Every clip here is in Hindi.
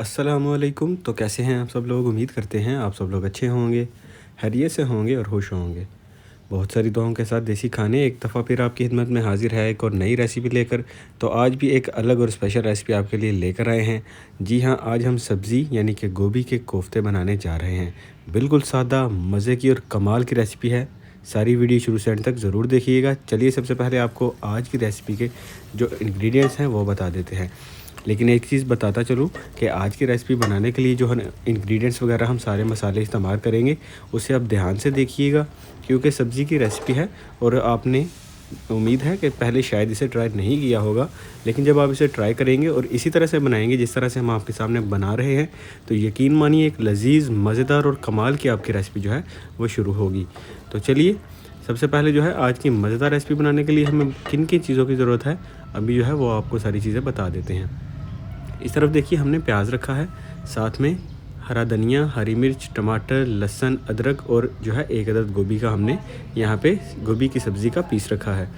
अस्सलामुअलैकुम। तो कैसे हैं आप सब लोग? उम्मीद करते हैं आप सब लोग अच्छे होंगे, खैरियत से होंगे और खुश होंगे। बहुत सारी दुआओं के साथ देसी खाने एक दफ़ा फिर आपकी खिदमत में हाज़िर है एक और नई रेसिपी लेकर। तो आज भी एक अलग और स्पेशल रेसिपी आपके लिए लेकर आए हैं। जी हाँ, आज हम सब्ज़ी यानी कि गोभी के कोफ्ते बनाने जा रहे हैं। बिल्कुल सादा, मज़े की और कमाल की रेसिपी है। सारी वीडियो शुरू से एंड तक ज़रूर देखिएगा। चलिए सबसे पहले आपको आज की रेसिपी के जो इंग्रेडिएंट्स हैं वो बता देते हैं। लेकिन एक चीज़ बताता चलूँ कि आज की रेसिपी बनाने के लिए जो है इंग्रेडिएंट्स वगैरह हम सारे मसाले इस्तेमाल करेंगे, उसे आप ध्यान से देखिएगा क्योंकि सब्ज़ी की रेसिपी है और आपने उम्मीद है कि पहले शायद इसे ट्राई नहीं किया होगा। लेकिन जब आप इसे ट्राई करेंगे और इसी तरह से बनाएंगे जिस तरह से हम आपके सामने बना रहे हैं, तो यकीन मानिए एक लजीज़, मज़ेदार और कमाल की आपकी रेसिपी जो है वो शुरू होगी। तो चलिए सबसे पहले जो है आज की मज़ेदार रेसिपी बनाने के लिए हमें किन किन चीज़ों की ज़रूरत है, अभी जो है वो आपको सारी चीज़ें बता देते हैं। इस तरफ देखिए हमने प्याज रखा है, साथ में हरा धनिया, हरी मिर्च, टमाटर, लहसुन, अदरक और जो है एक अदद गोभी का हमने यहाँ पे गोभी की सब्ज़ी का पीस रखा है।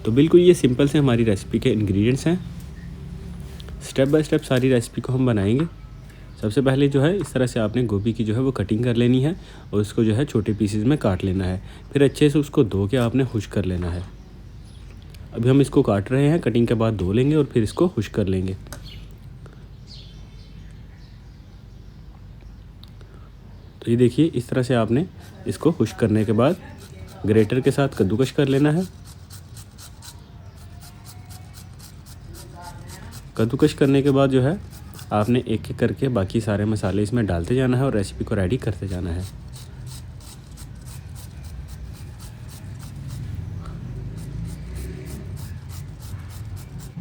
तो बिल्कुल ये सिंपल से हमारी रेसिपी के इंग्रेडिएंट्स हैं। स्टेप बाय स्टेप सारी रेसिपी को हम बनाएंगे। सबसे पहले जो है इस तरह से आपने गोभी की जो है वो कटिंग कर लेनी है और उसको जो है छोटे पीसेस में काट लेना है। फिर अच्छे से उसको धो के आपने खुश्क कर लेना है। अभी हम इसको काट रहे हैं, कटिंग के बाद धो लेंगे और फिर इसको खुश्क कर लेंगे। तो ये देखिए इस तरह से आपने इसको खुश्क करने के बाद ग्रेटर के साथ कद्दूकश कर लेना है। कद्दूकश करने के बाद जो है आपने एक एक करके बाकी सारे मसाले इसमें डालते जाना है और रेसिपी को रेडी करते जाना है।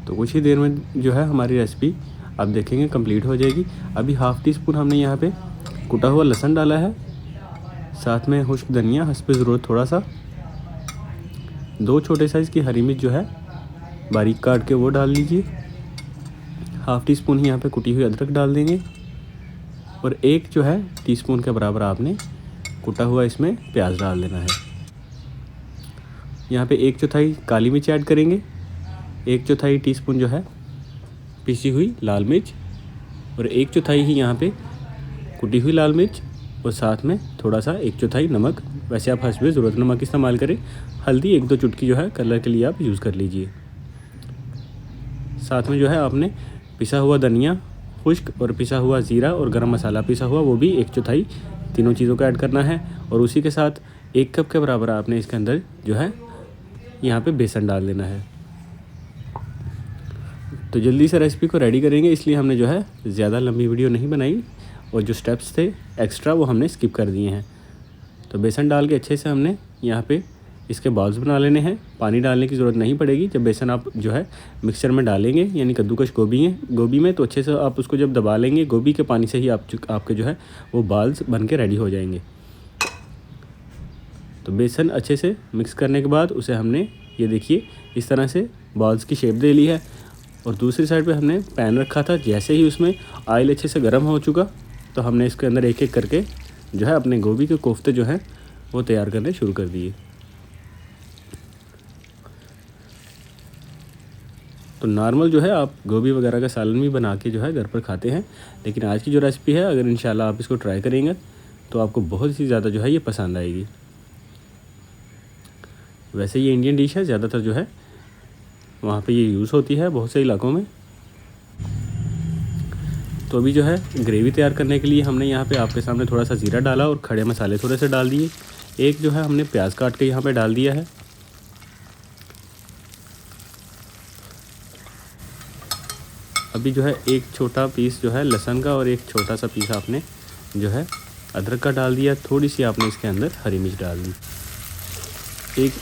तो कुछ ही देर में जो है हमारी रेसिपी आप देखेंगे कंप्लीट हो जाएगी। अभी हाफ़ टी स्पून हमने यहाँ पे कुटा हुआ लहसुन डाला है, साथ में खुश्क धनिया हस्बे ज़रूरत थोड़ा सा, 2 छोटे साइज़ की हरी मिर्च जो है बारीक काट के वो डाल लीजिए। हाफ़ टी स्पून ही यहाँ पे कुटी हुई अदरक डाल देंगे और एक जो है टीस्पून के बराबर आपने कुटा हुआ इसमें प्याज डाल देना है। यहाँ पे 1/4 काली मिर्च ऐड करेंगे, 1/4 टीस्पून जो है पिसी हुई लाल मिर्च और 1/4 ही यहाँ पे कुटी हुई लाल मिर्च और साथ में थोड़ा सा 1/4 नमक। वैसे आप हस्बे ज़रूरत नमक इस्तेमाल करें। हल्दी 1-2 चुटकी जो है कलर के लिए आप यूज़ कर लीजिए। साथ में जो है आपने पिसा हुआ धनिया खुश्क और पिसा हुआ ज़ीरा और गरम मसाला पिसा हुआ वो भी 1/4 तीनों चीज़ों को ऐड करना है। और उसी के साथ 1 कप के बराबर आपने इसके अंदर जो है यहाँ पे बेसन डाल देना है। तो जल्दी से रेसिपी को रेडी करेंगे, इसलिए हमने जो है ज़्यादा लंबी वीडियो नहीं बनाई और जो स्टेप्स थे एक्स्ट्रा वो हमने स्किप कर दिए हैं। तो बेसन डाल के अच्छे से हमने यहाँ पे इसके बॉल्स बना लेने हैं। पानी डालने की ज़रूरत नहीं पड़ेगी। जब बेसन आप जो है मिक्सचर में डालेंगे यानी कद्दूकश गोभी में, तो अच्छे से आप उसको जब दबा लेंगे गोभी के पानी से ही आपके जो है वो बॉल्स बन के रेडी हो जाएंगे। तो बेसन अच्छे से मिक्स करने के बाद उसे हमने ये देखिए इस तरह से बॉल्स की शेप दे ली है। और दूसरी साइड पे हमने पैन रखा था। जैसे ही उसमें ऑयल अच्छे से गर्म हो चुका तो हमने इसके अंदर एक एक करके जो है अपने गोभी के कोफ्ते जो हैं वो तैयार करने शुरू कर दिए। तो नॉर्मल जो है आप गोभी वगैरह का सालन भी बना के जो है घर पर खाते हैं, लेकिन आज की जो रेसिपी है अगर इंशाल्लाह आप इसको ट्राई करेंगे तो आपको बहुत ही ज़्यादा जो है ये पसंद आएगी। वैसे ये इंडियन डिश है, ज़्यादातर जो है वहाँ पे ये यूज़ होती है बहुत से इलाकों में। तो अभी जो है ग्रेवी तैयार करने के लिए हमने यहाँ पे आपके सामने थोड़ा सा ज़ीरा डाला और खड़े मसाले थोड़े से डाल दिए। एक जो है हमने प्याज काट के यहाँ पे डाल दिया है। अभी जो है एक छोटा पीस जो है लहसुन का और एक छोटा सा पीस आपने जो है अदरक का डाल दिया। थोड़ी सी आपने इसके अंदर हरी मिर्च डाल दी।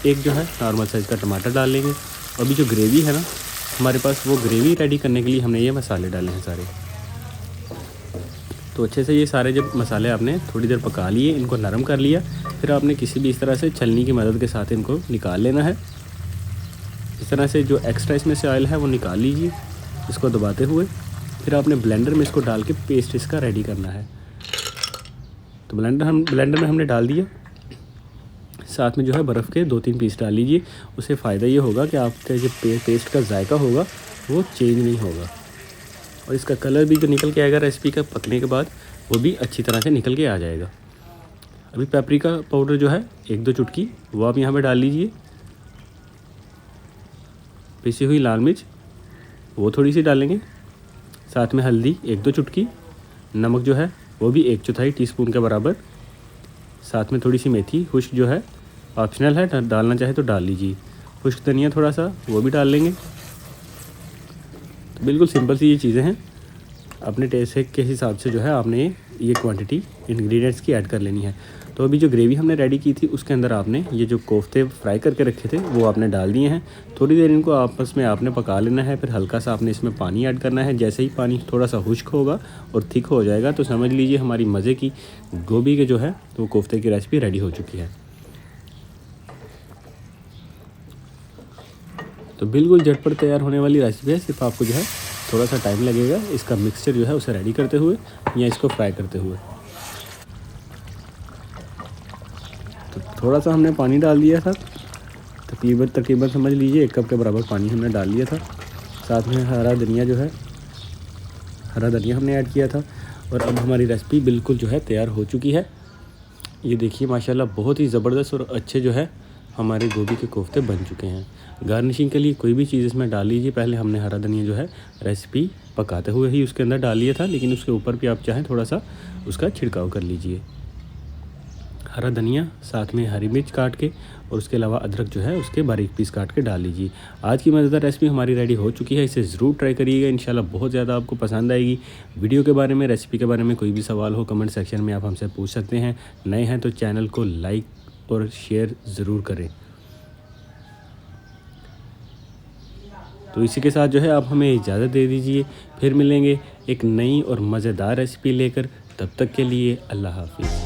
एक जो है नॉर्मल साइज़ का टमाटर डाल लेंगे। अभी जो ग्रेवी है ना हमारे पास, वो ग्रेवी रेडी करने के लिए हमने ये मसाले डाले हैं सारे। तो अच्छे से ये सारे जब मसाले आपने थोड़ी देर पका लिए, इनको नरम कर लिया, फिर आपने किसी भी इस तरह से छलनी की मदद के साथ इनको निकाल लेना है। इस तरह से जो एक्स्ट्रा इसमें से ऑयल है वो निकाल लीजिए इसको दबाते हुए। फिर आपने ब्लेंडर में इसको डाल के पेस्ट इसका रेडी करना है। तो ब्लेंडर में हमने डाल दिया। साथ में जो है बर्फ़ के 2-3 पीस डाल लीजिए। उससे फ़ायदा ये होगा कि आपका जो पेस्ट का जायका होगा वो चेंज नहीं होगा। और इसका कलर भी जो निकल के आएगा रेसिपी का पकने के बाद, वो भी अच्छी तरह से निकल के आ जाएगा। अभी पेपरिका पाउडर जो है 1-2 चुटकी वो आप यहाँ पे डाल लीजिए। पिसी हुई लाल मिर्च वो थोड़ी सी डालेंगे, साथ में हल्दी 1-2 चुटकी, नमक जो है वो भी 1/4 टीस्पून के बराबर, साथ में थोड़ी सी मेथी खुश्क जो है ऑप्शनल है, डालना चाहे तो डाल लीजिए। खुश्क धनिया थोड़ा सा वो भी डाल लेंगे। तो बिल्कुल सिंपल सी ये चीज़ें हैं, अपने टेस्ट के हिसाब से जो है आपने ये क्वांटिटी इंग्रेडिएंट्स की ऐड कर लेनी है। तो अभी जो ग्रेवी हमने रेडी की थी उसके अंदर आपने ये जो कोफ्ते फ्राई करके रखे थे वो आपने डाल दिए हैं। थोड़ी देर इनको आपस में आपने पका लेना है, फिर हल्का सा आपने इसमें पानी ऐड करना है। जैसे ही पानी थोड़ा सा खुश्क होगा और थिक हो जाएगा तो समझ लीजिए हमारी मज़े की गोभी के जो है तो कोफ्ते की रेसिपी रेडी हो चुकी है। तो बिल्कुल झटपट तैयार होने वाली रेसिपी है, सिर्फ आपको जो है थोड़ा सा टाइम लगेगा इसका मिक्सचर जो है उसे रेडी करते हुए या इसको फ्राई करते हुए। तो थोड़ा सा हमने पानी डाल दिया था, तकरीबन समझ लीजिए 1 कप के बराबर पानी हमने डाल लिया था। साथ में हरा धनिया हमने ऐड किया था। और अब हमारी रेसिपी बिल्कुल जो है तैयार हो चुकी है। ये देखिए माशाल्लाह बहुत ही ज़बरदस्त और अच्छे जो है हमारे गोभी के कोफ्ते बन चुके हैं। गार्निशिंग के लिए कोई भी चीज़ इसमें डाल लीजिए। पहले हमने हरा धनिया जो है रेसिपी पकाते हुए ही उसके अंदर डाल लिया था, लेकिन उसके ऊपर भी आप चाहें थोड़ा सा उसका छिड़काव कर लीजिए। हरा धनिया, साथ में हरी मिर्च काट के और उसके अलावा अदरक जो है उसके बारीक पीस काट के डाल लीजिए। आज की मज़ेदार रेसिपी हमारी रेडी हो चुकी है, इसे ज़रूर ट्राई करिएगा, इंशाल्लाह बहुत ज़्यादा आपको पसंद आएगी। वीडियो के बारे में, रेसिपी के बारे में कोई भी सवाल हो कमेंट सेक्शन में आप हमसे पूछ सकते हैं। नए हैं तो चैनल को लाइक और शेयर ज़रूर करें। तो इसी के साथ जो है आप हमें इजाज़त दे दीजिए, फिर मिलेंगे एक नई और मज़ेदार रेसिपी लेकर। तब तक के लिए अल्लाह हाफ़िज़।